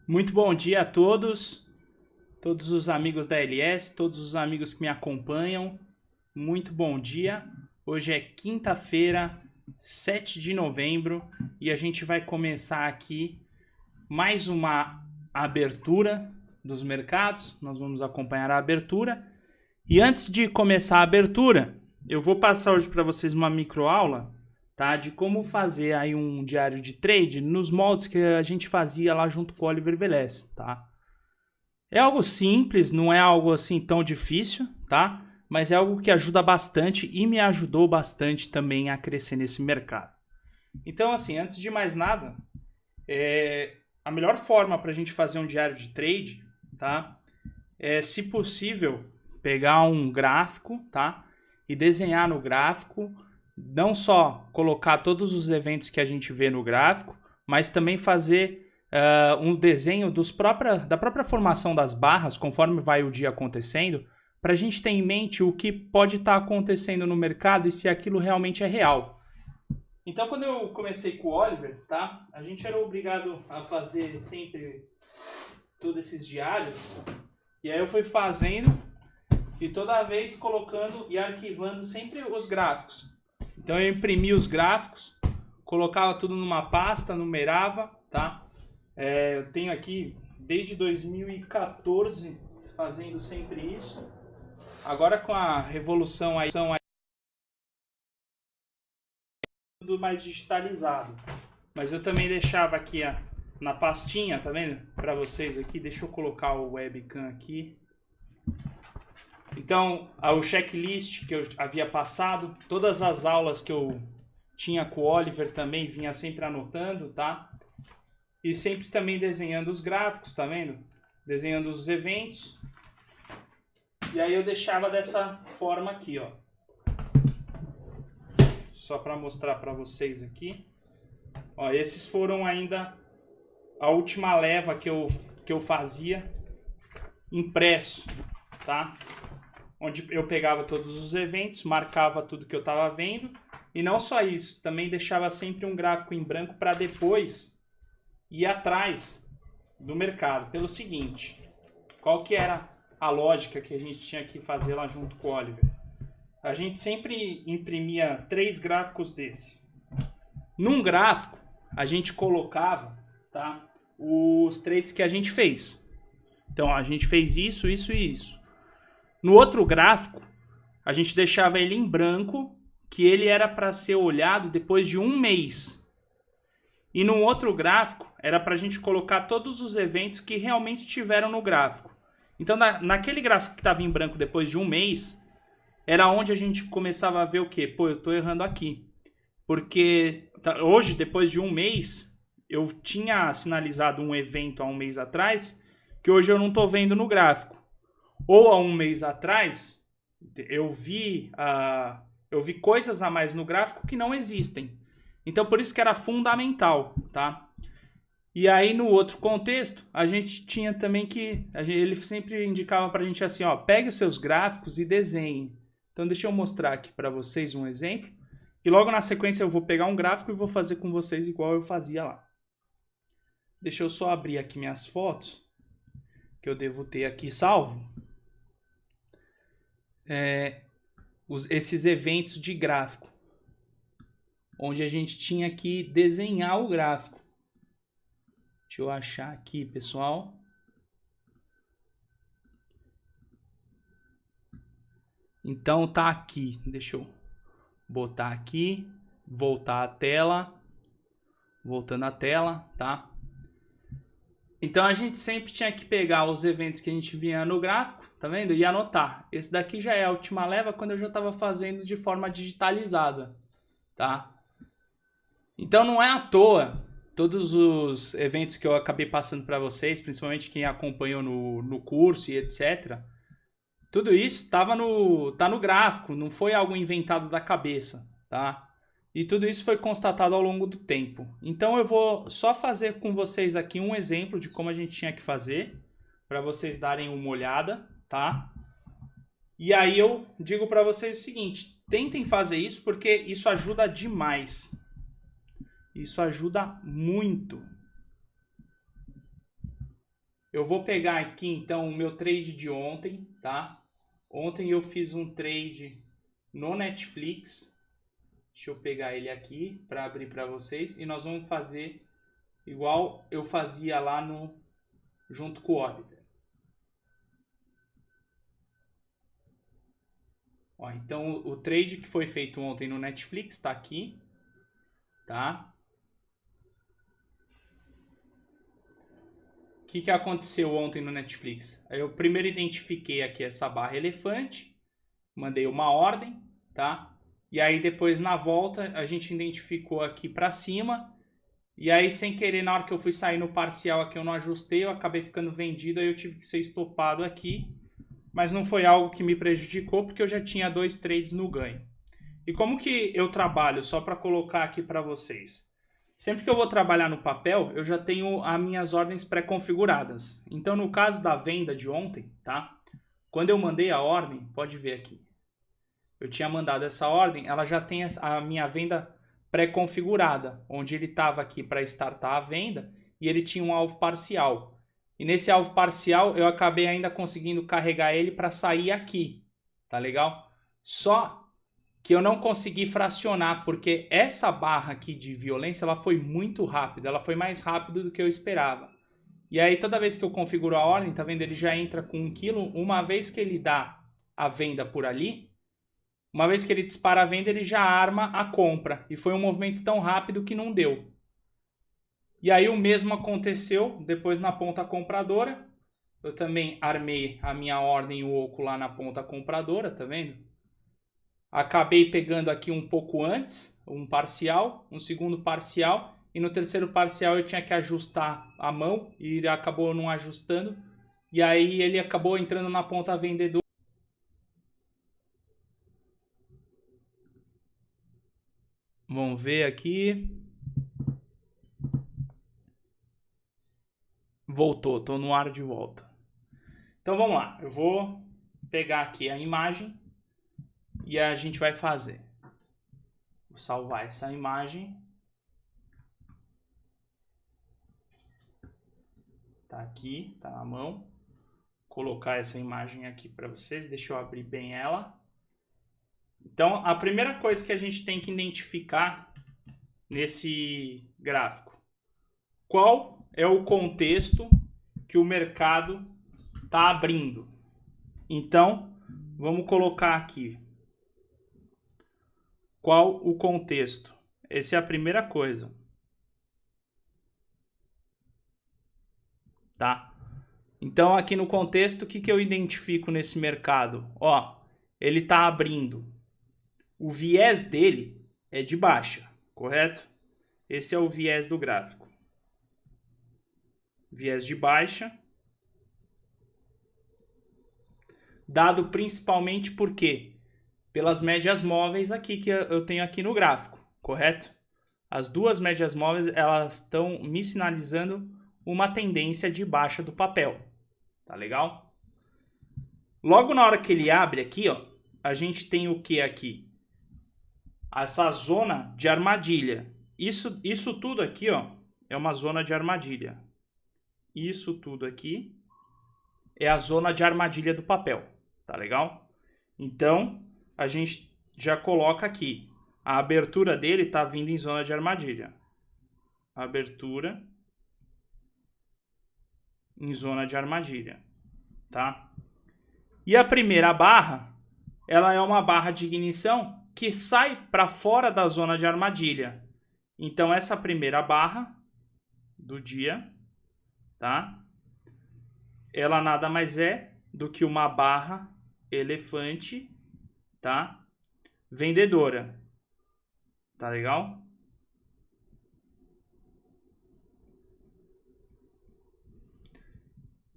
Muito bom dia a todos os amigos da LS, todos os amigos que me acompanham. Muito bom dia. Hoje é quinta-feira, 7 de novembro, e a gente vai começar aqui mais uma abertura dos mercados. Nós vamos acompanhar a abertura. E antes de começar a abertura, eu vou passar hoje para vocês uma microaula, tá, de como fazer aí um diário de trade nos moldes que a gente fazia lá junto com o Oliver Velez, tá? É algo simples, não é algo assim tão difícil, tá? Mas é algo que ajuda bastante e me ajudou bastante também a crescer nesse mercado. Então, assim, antes de mais nada, a melhor forma para a gente fazer um diário de trade, tá? É, se possível, pegar um gráfico, tá? E desenhar no gráfico, não só colocar todos os eventos que a gente vê no gráfico, mas também fazer um desenho da própria formação das barras, conforme vai o dia acontecendo, para a gente ter em mente o que pode estar acontecendo no mercado e se aquilo realmente é real. Então, quando eu comecei com o Oliver, tá? A gente era obrigado a fazer sempre todos esses diários, e aí eu fui fazendo e toda vez colocando e arquivando sempre os gráficos. Então eu imprimi os gráficos, colocava tudo numa pasta, numerava, tá? Eu tenho aqui desde 2014 fazendo sempre isso. Agora com a revolução aí, tudo mais digitalizado. Mas eu também deixava aqui na pastinha, tá vendo? Para vocês aqui, deixa eu colocar o webcam aqui. Então, o checklist que eu havia passado, todas as aulas que eu tinha com o Oliver também vinha sempre anotando, tá? E sempre também desenhando os gráficos, tá vendo? Desenhando os eventos. E aí eu deixava dessa forma aqui, ó. Só para mostrar para vocês aqui. Ó, esses foram ainda a última leva que eu fazia impresso, tá? Onde eu pegava todos os eventos, marcava tudo que eu estava vendo. E não só isso, também deixava sempre um gráfico em branco para depois ir atrás do mercado. Pelo seguinte, qual que era a lógica que a gente tinha que fazer lá junto com o Oliver? A gente sempre imprimia 3 gráficos desse. Num gráfico, a gente colocava, tá, os trades que a gente fez. Então, a gente fez isso, isso e isso. No outro gráfico, a gente deixava ele em branco, que ele era para ser olhado depois de um mês. E no outro gráfico, era para a gente colocar todos os eventos que realmente tiveram no gráfico. Então, naquele gráfico que estava em branco depois de um mês, era onde a gente começava a ver o quê? Pô, eu estou errando aqui. Porque hoje, depois de um mês, eu tinha sinalizado um evento há um mês atrás, que hoje eu não estou vendo no gráfico. Ou há um mês atrás, eu vi coisas a mais no gráfico que não existem. Então, por isso que era fundamental, tá? E aí, no outro contexto, a gente tinha também ele sempre indicava pra gente assim, ó, pegue os seus gráficos e desenhe. Então, deixa eu mostrar aqui para vocês um exemplo. E logo na sequência eu vou pegar um gráfico e vou fazer com vocês igual eu fazia lá. Deixa eu só abrir aqui minhas fotos, que eu devo ter aqui salvo. Esses eventos de gráfico, onde a gente tinha que desenhar o gráfico. Deixa eu achar aqui, pessoal. Então tá aqui, deixa eu botar aqui, voltar a tela, voltando a tela, tá? Então a gente sempre tinha que pegar os eventos que a gente via no gráfico, tá vendo? E anotar. Esse daqui já é a última leva quando eu já estava fazendo de forma digitalizada, tá? Então não é à toa todos os eventos que eu acabei passando para vocês, principalmente quem acompanhou no curso e etc. Tudo isso tá no gráfico, não foi algo inventado da cabeça, tá? E tudo isso foi constatado ao longo do tempo. Então eu vou só fazer com vocês aqui um exemplo de como a gente tinha que fazer, para vocês darem uma olhada, tá? E aí eu digo para vocês o seguinte, tentem fazer isso porque isso ajuda demais. Isso ajuda muito. Eu vou pegar aqui, então, o meu trade de ontem, tá? Ontem eu fiz um trade no Netflix. Deixa eu pegar ele aqui para abrir para vocês. E nós vamos fazer igual eu fazia lá junto com o Oliver. Ó, então, o trade que foi feito ontem no Netflix está aqui, tá? O que aconteceu ontem no Netflix? Eu primeiro identifiquei aqui essa barra elefante, mandei uma ordem, tá? E aí depois na volta a gente identificou aqui para cima. E aí sem querer, na hora que eu fui sair no parcial aqui eu não ajustei, eu acabei ficando vendido, aí eu tive que ser estopado aqui. Mas não foi algo que me prejudicou porque eu já tinha 2 trades no ganho. E como que eu trabalho, só para colocar aqui para vocês? Sempre que eu vou trabalhar no papel, eu já tenho as minhas ordens pré-configuradas. Então, no caso da venda de ontem, tá? Quando eu mandei a ordem, pode ver aqui. Eu tinha mandado essa ordem, ela já tem a minha venda pré-configurada, onde ele estava aqui para startar a venda e ele tinha um alvo parcial. E nesse alvo parcial, eu acabei ainda conseguindo carregar ele para sair aqui, tá legal? Só que eu não consegui fracionar, porque essa barra aqui de violência, ela foi muito rápida, ela foi mais rápida do que eu esperava. E aí toda vez que eu configuro a ordem, tá vendo? Ele já entra com 1 kg, uma vez que ele dá a venda por ali, uma vez que ele dispara a venda, ele já arma a compra. E foi um movimento tão rápido que não deu. E aí o mesmo aconteceu depois na ponta compradora. Eu também armei a minha ordem o oco lá na ponta compradora, tá vendo? Acabei pegando aqui um pouco antes, um parcial, um segundo parcial, e no terceiro parcial eu tinha que ajustar a mão e ele acabou não ajustando, e aí ele acabou entrando na ponta vendedora. Vamos ver aqui. Voltou, tô no ar de volta. Então vamos lá, eu vou pegar aqui a imagem e a gente vai fazer. Vou salvar essa imagem. Tá aqui, tá na mão. Vou colocar essa imagem aqui para vocês. Deixa eu abrir bem ela. Então, a primeira coisa que a gente tem que identificar nesse gráfico: qual é o contexto que o mercado está abrindo? Então, vamos colocar aqui. Qual o contexto? Essa é a primeira coisa. Tá? Então, aqui no contexto, o que eu identifico nesse mercado? Ó, ele está abrindo. O viés dele é de baixa, correto? Esse é o viés do gráfico. Viés de baixa. Dado principalmente por quê? Pelas médias móveis aqui que eu tenho aqui no gráfico, correto? As duas médias móveis, elas estão me sinalizando uma tendência de baixa do papel. Tá legal? Logo na hora que ele abre aqui, ó, a gente tem o que aqui? Essa zona de armadilha. Isso tudo aqui, ó, é uma zona de armadilha. Isso tudo aqui é a zona de armadilha do papel. Tá legal? Então, a gente já coloca aqui. A abertura dele está vindo em zona de armadilha. Abertura em zona de armadilha. Tá? E a primeira barra, ela é uma barra de ignição que sai para fora da zona de armadilha. Então, essa primeira barra do dia, tá? Ela nada mais é do que uma barra elefante, tá? Vendedora. Tá legal?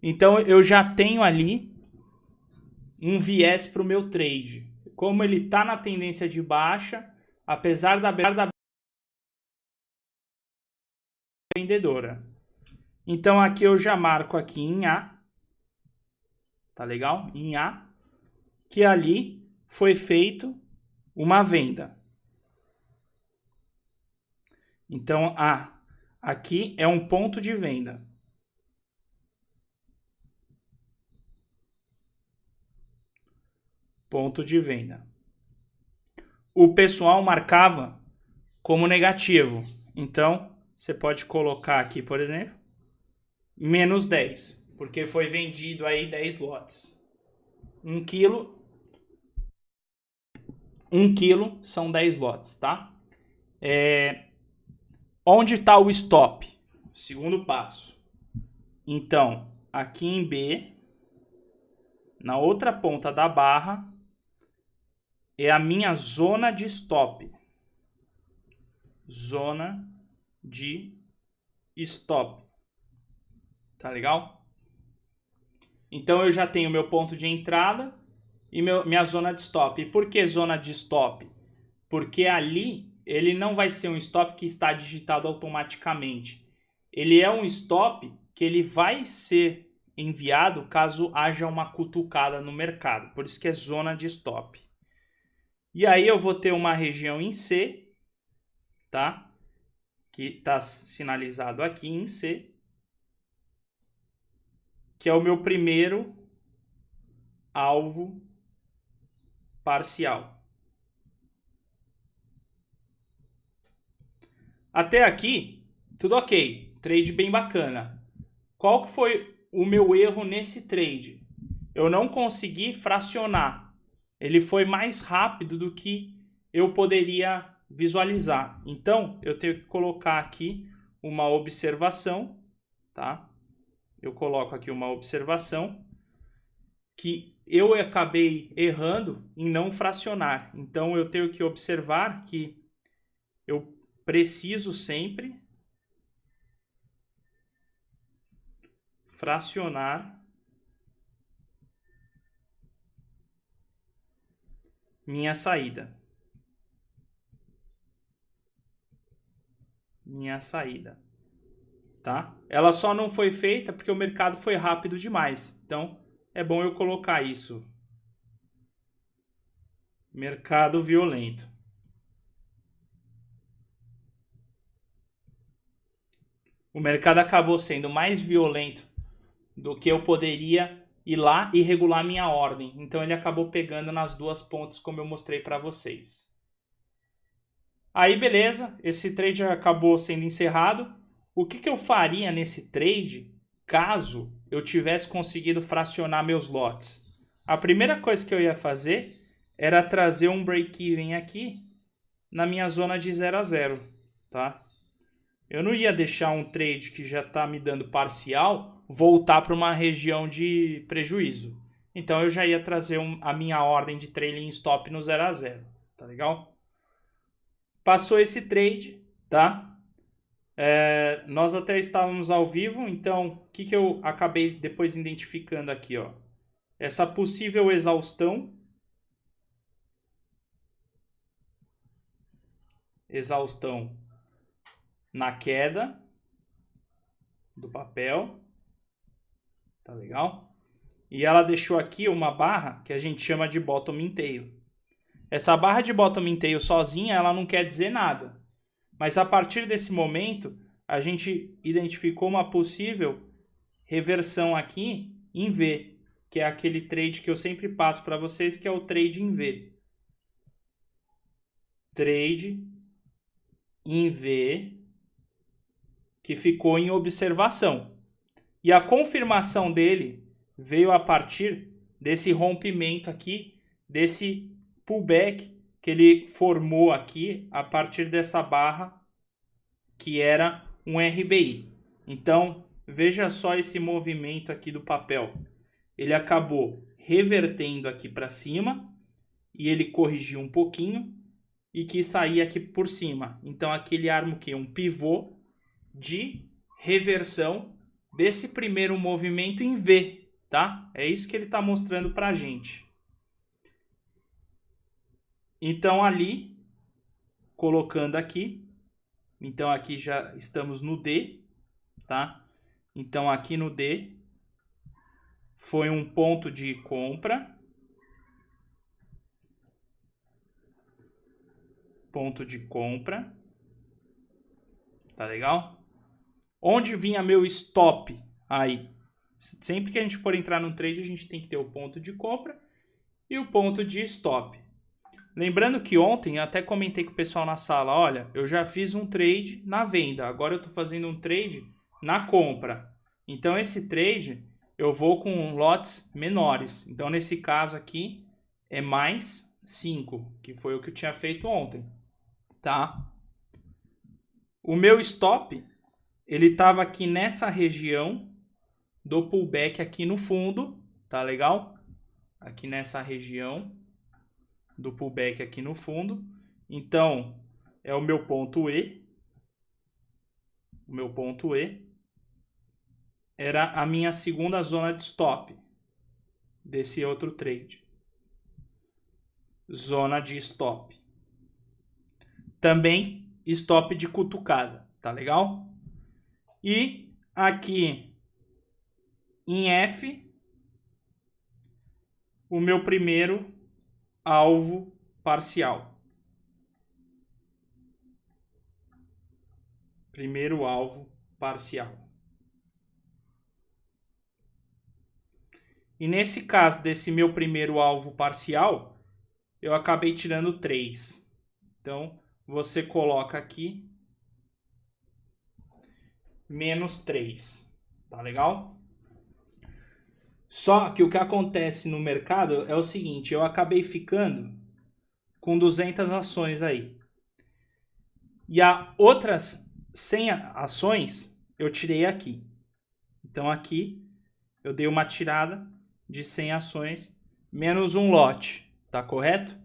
Então eu já tenho ali um viés para o meu trade. Como ele está na tendência de baixa, apesar da vendedora. Então aqui eu já marco aqui em A. Tá legal? Em A. Que ali foi feito uma venda. Então, aqui é um ponto de venda. ponto de venda. O pessoal marcava como negativo. Então, você pode colocar aqui, por exemplo, menos 10, porque foi vendido aí 10 lotes. 1 quilo são 10 lotes, tá? Onde está o stop? Segundo passo. Então, aqui em B, na outra ponta da barra, é a minha zona de stop. Zona de stop. Tá legal? Então eu já tenho meu ponto de entrada e minha zona de stop. E por que zona de stop? Porque ali ele não vai ser um stop que está digitado automaticamente. Ele é um stop que ele vai ser enviado caso haja uma cutucada no mercado. Por isso que é zona de stop. E aí eu vou ter uma região em C, tá? Que está sinalizado aqui em C, que é o meu primeiro alvo parcial. Até aqui, tudo ok. Trade bem bacana. Qual que foi o meu erro nesse trade? Eu não consegui fracionar. Ele foi mais rápido do que eu poderia visualizar. Então, eu tenho que colocar aqui uma observação, tá? Eu coloco aqui uma observação que eu acabei errando em não fracionar. Então, eu tenho que observar que eu preciso sempre fracionar minha saída. Minha saída. Tá? Ela só não foi feita porque o mercado foi rápido demais. Então, é bom eu colocar isso. Mercado violento. O mercado acabou sendo mais violento do que eu poderia ir lá e regular minha ordem. Então, ele acabou pegando nas duas pontas, como eu mostrei para vocês. Aí, beleza. Esse trade acabou sendo encerrado. O que eu faria nesse trade caso eu tivesse conseguido fracionar meus lotes? A primeira coisa que eu ia fazer era trazer um break-even aqui na minha zona de 0 a 0, tá? Eu não ia deixar um trade que já está me dando parcial voltar para uma região de prejuízo. Então eu já ia trazer a minha ordem de trailing stop no 0 a 0, tá legal? Passou esse trade, tá? Nós até estávamos ao vivo, então o que eu acabei depois identificando aqui, ó? Essa possível exaustão na queda do papel, tá legal? E ela deixou aqui uma barra que a gente chama de bottom in tail. Essa barra de bottom in tail sozinha, ela não quer dizer nada. Mas a partir desse momento, a gente identificou uma possível reversão aqui em V, que é aquele trade que eu sempre passo para vocês, que é o trade em V. Trade em V, que ficou em observação. E a confirmação dele veio a partir desse rompimento aqui, desse pullback que ele formou aqui a partir dessa barra que era um RBI. Então, veja só esse movimento aqui do papel. Ele acabou revertendo aqui para cima e ele corrigiu um pouquinho e quis sair aqui por cima. Então, aqui ele arma o quê? Um pivô de reversão desse primeiro movimento em V, tá? É isso que ele está mostrando para a gente. Então, ali, colocando aqui, então aqui já estamos no D, tá? Então, aqui no D, foi um ponto de compra. Ponto de compra. Tá legal? Onde vinha meu stop? Aí. Sempre que a gente for entrar no trade, a gente tem que ter o ponto de compra e o ponto de stop. Lembrando que ontem eu até comentei com o pessoal na sala, olha, eu já fiz um trade na venda, agora eu estou fazendo um trade na compra. Então esse trade eu vou com lotes menores. Então nesse caso aqui é mais 5, que foi o que eu tinha feito ontem, tá? O meu stop, ele estava aqui nessa região do pullback aqui no fundo, tá legal? Aqui nessa região do pullback aqui no fundo. Então, é o meu ponto E. O meu ponto E era a minha segunda zona de stop desse outro trade. Zona de stop. Também stop de cutucada, tá legal? E aqui em F, o meu primeiro alvo parcial. Primeiro alvo parcial. E nesse caso desse meu primeiro alvo parcial, eu acabei tirando 3. Então, você coloca aqui menos 3. Tá legal? Só que o que acontece no mercado é o seguinte, eu acabei ficando com 200 ações aí. E a outras 100 ações eu tirei aqui. Então aqui eu dei uma tirada de 100 ações menos um lote, tá correto?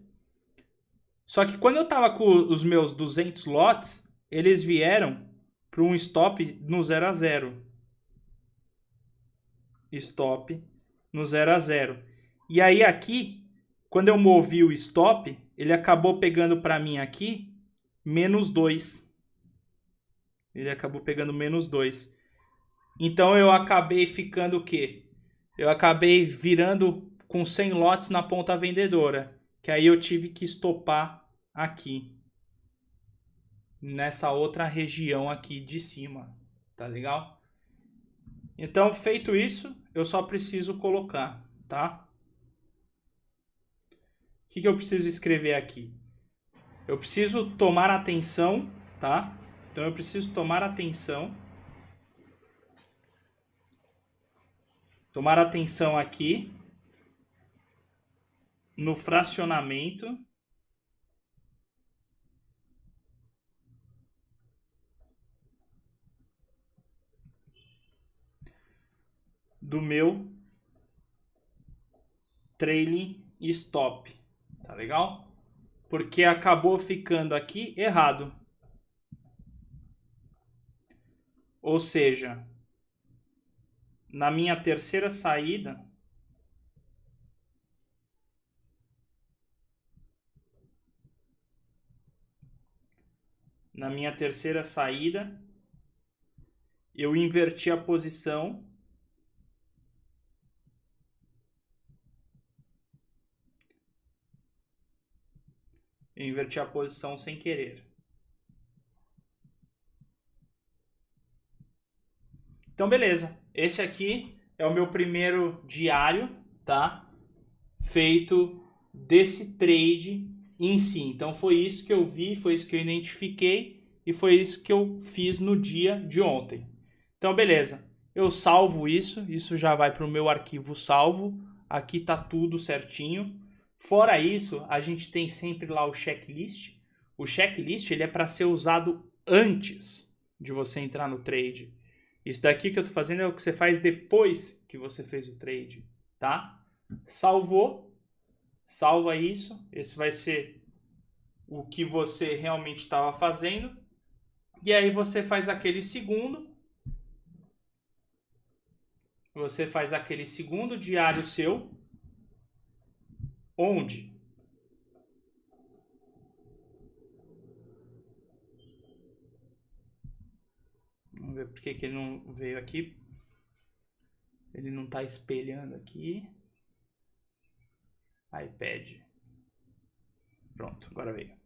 Só que quando eu estava com os meus 200 lotes, eles vieram para um stop no 0 a 0. Stop no 0 a 0. E aí aqui, quando eu movi o stop, ele acabou pegando para mim aqui menos 2. Ele acabou pegando menos 2. Então eu acabei ficando o quê? Eu acabei virando com 100 lotes na ponta vendedora. Que aí eu tive que estopar aqui. Nessa outra região aqui de cima. Tá legal? Então, feito isso, eu só preciso colocar, tá? O que eu preciso escrever aqui? Eu preciso tomar atenção, tá? Então, eu preciso tomar atenção. Tomar atenção aqui no fracionamento do meu trailing stop, tá legal? Porque acabou ficando aqui errado. Ou seja, na minha terceira saída, eu inverti a posição. Eu inverti a posição sem querer. Então, beleza. Esse aqui é o meu primeiro diário, tá? Feito desse trade em si. Então, foi isso que eu vi, foi isso que eu identifiquei e foi isso que eu fiz no dia de ontem. Então, beleza. Eu salvo isso. Isso já vai para o meu arquivo salvo. Aqui tá tudo certinho. Fora isso, a gente tem sempre lá o checklist. O checklist ele é para ser usado antes de você entrar no trade. Isso daqui que eu estou fazendo é o que você faz depois que você fez o trade, tá? Salvou, salva isso. Esse vai ser o que você realmente estava fazendo. E aí você faz aquele segundo. Você faz aquele segundo diário seu. Onde? Vamos ver por que ele não veio aqui. Ele não está espelhando aqui. iPad. Pronto, agora veio.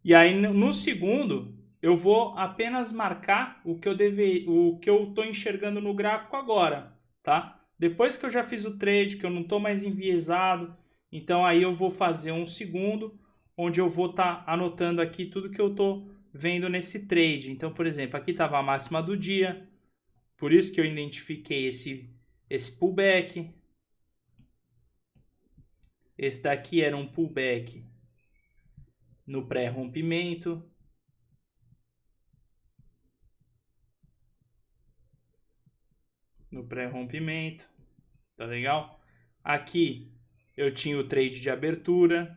E aí no segundo, eu vou apenas marcar o que eu estou enxergando no gráfico agora, tá? Depois que eu já fiz o trade, que eu não estou mais enviesado, Então aí eu vou fazer um segundo, onde eu vou estar anotando aqui tudo que eu estou vendo nesse trade. Então, por exemplo, aqui estava a máxima do dia, por isso que eu identifiquei esse pullback. Esse daqui era um pullback no pré-rompimento. Tá legal? Aqui eu tinha o trade de abertura.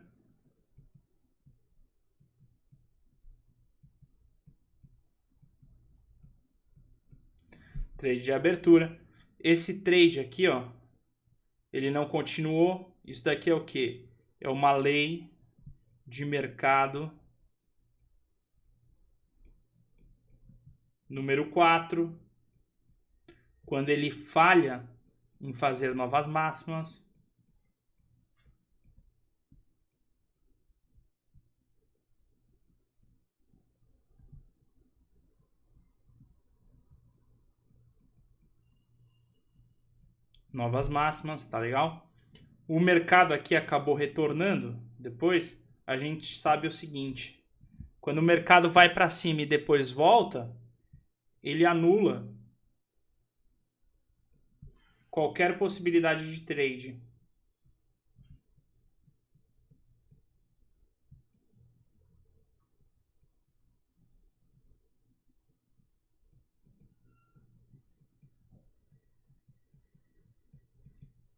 Trade de abertura. Esse trade aqui, ó, ele não continuou. Isso daqui é o quê? É uma lei de mercado número 4. Quando ele falha em fazer novas máximas, tá legal? O mercado aqui acabou retornando. Depois a gente sabe o seguinte: quando o mercado vai para cima e depois volta, ele anula qualquer possibilidade de trade.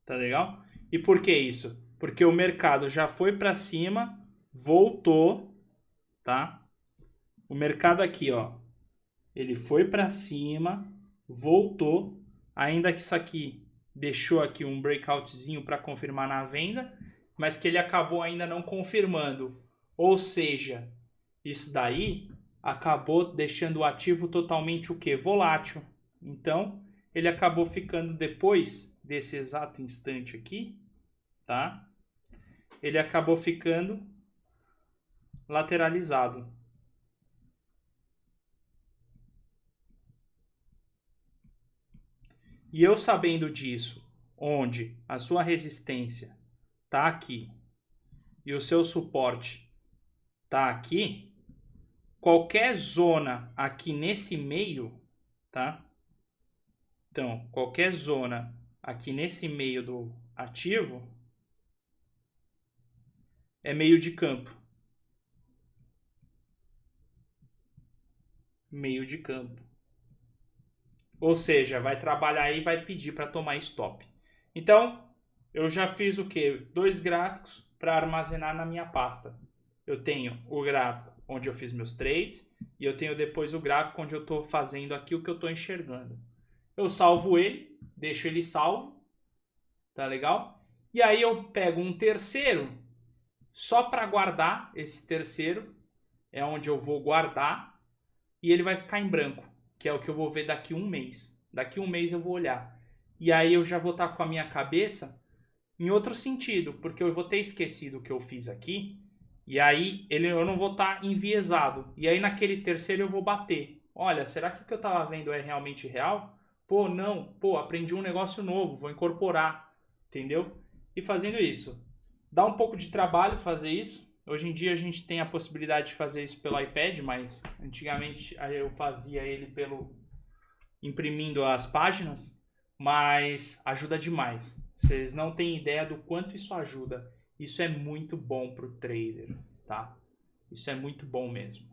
Tá legal? E por que isso? Porque o mercado já foi para cima, voltou, tá? O mercado aqui, ó, ele foi para cima, voltou, ainda que isso aqui deixou aqui um breakoutzinho para confirmar na venda, mas que ele acabou ainda não confirmando. Ou seja, isso daí acabou deixando o ativo totalmente o quê? Volátil. Então, ele acabou ficando depois desse exato instante aqui, tá? Ele acabou ficando lateralizado. E eu sabendo disso, onde a sua resistência tá aqui e o seu suporte tá aqui, qualquer zona aqui nesse meio, tá? Então, qualquer zona aqui nesse meio do ativo é meio de campo. Meio de campo. Ou seja, vai trabalhar aí e vai pedir para tomar stop. Então, eu já fiz o quê? 2 gráficos para armazenar na minha pasta. Eu tenho o gráfico onde eu fiz meus trades e eu tenho depois o gráfico onde eu estou fazendo aqui o que eu estou enxergando. Eu salvo ele, deixo ele salvo, tá legal? E aí eu pego um terceiro só para guardar. Esse terceiro é onde eu vou guardar e ele vai ficar em branco, que é o que eu vou ver daqui um mês. Daqui um mês eu vou olhar. E aí eu já vou estar com a minha cabeça em outro sentido, porque eu vou ter esquecido o que eu fiz aqui, e aí eu não vou estar enviesado. E aí naquele terceiro eu vou bater. Olha, será que o que eu estava vendo é realmente real? Pô, não. Pô, aprendi um negócio novo, vou incorporar. Entendeu? E fazendo isso. Dá um pouco de trabalho fazer isso. Hoje em dia a gente tem a possibilidade de fazer isso pelo iPad, mas antigamente eu fazia ele imprimindo as páginas, mas ajuda demais. Vocês não têm ideia do quanto isso ajuda. Isso é muito bom para o trader, tá? Isso é muito bom mesmo.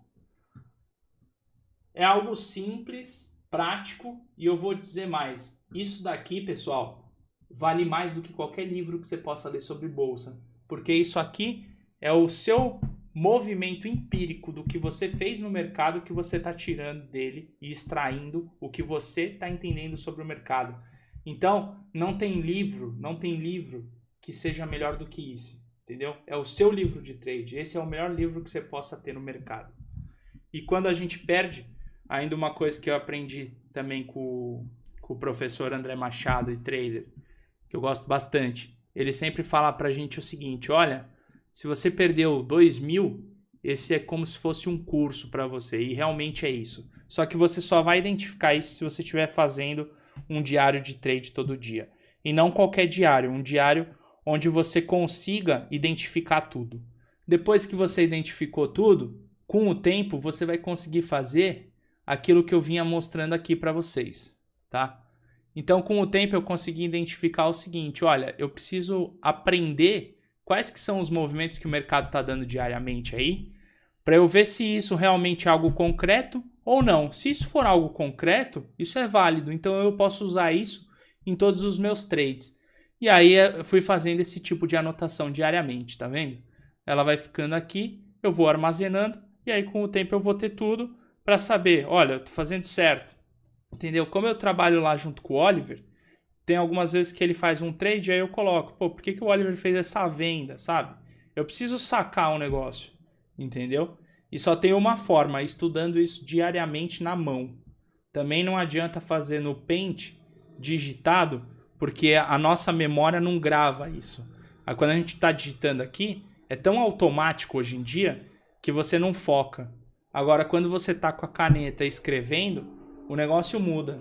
É algo simples, prático, e eu vou dizer mais. Isso daqui, pessoal, vale mais do que qualquer livro que você possa ler sobre bolsa, porque isso aqui é o seu movimento empírico do que você fez no mercado, que você está tirando dele e extraindo o que você está entendendo sobre o mercado. Então, não tem livro que seja melhor do que isso, entendeu? É o seu livro de trade. Esse é o melhor livro que você possa ter no mercado. E quando a gente perde, ainda uma coisa que eu aprendi também com o professor André Machado, e trader, que eu gosto bastante, ele sempre fala pra gente o seguinte: olha, se você perdeu 2.000, esse é como se fosse um curso para você, e realmente é isso. Só que você só vai identificar isso se você estiver fazendo um diário de trade todo dia. E não qualquer diário, um diário onde você consiga identificar tudo. Depois que você identificou tudo, com o tempo você vai conseguir fazer aquilo que eu vinha mostrando aqui para vocês, tá? Então, com o tempo eu consegui identificar o seguinte, olha, eu preciso aprender quais que são os movimentos que o mercado está dando diariamente aí, para eu ver se isso realmente é algo concreto ou não. Se isso for algo concreto, isso é válido, então eu posso usar isso em todos os meus trades. E aí eu fui fazendo esse tipo de anotação diariamente, tá vendo? Ela vai ficando aqui, eu vou armazenando, e aí com o tempo eu vou ter tudo para saber, olha, eu tô fazendo certo. Entendeu? Como eu trabalho lá junto com o Oliver, tem algumas vezes que ele faz um trade, aí eu coloco, pô, por que o Oliver fez essa venda, sabe? Eu preciso sacar um negócio, entendeu? E só tem uma forma, estudando isso diariamente na mão. Também não adianta fazer no Paint digitado, porque a nossa memória não grava isso. Aí quando a gente está digitando aqui, é tão automático hoje em dia que você não foca. Agora, quando você está com a caneta escrevendo, o negócio muda.